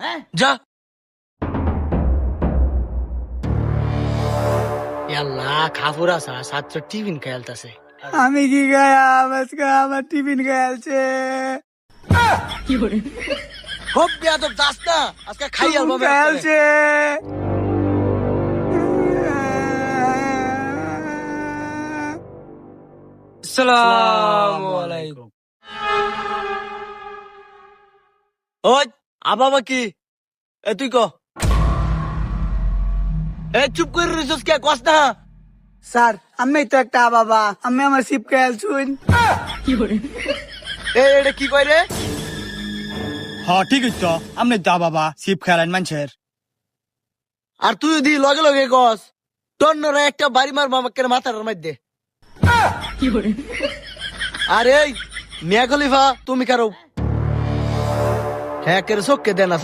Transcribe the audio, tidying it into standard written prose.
হ্যাঁ যা। আল্লাহ খাফুর আসা ছাত্র টিফিন খেলতেছে। আমি কি গায়াম আজকে আমার টিফিন খেয়ালছে খুব বেয়াদব দাস না, আজকে খাই আলবো আমি একবারে। খেয়ালছে আসসালামু আলাইকুম। ওই আবাবা কি এ তুই ক এ চুপ করে রইছস কে কস না। স্যার আমি তো একটা বাবা আমি আমার শিপ খেয়ালছুন এ এটা কি কই রে? হ্যাঁ ঠিক তো আমি তো বাবা শিপ খেলান মানুষের আর তুই দি লগে লগে কস টন্নরা একটা বাড়ি মার মামাকে মাথার মধ্যে। আরে মিয়া খলিফা তুমি কারো হ্যাঁ কেন চোখকে দেন না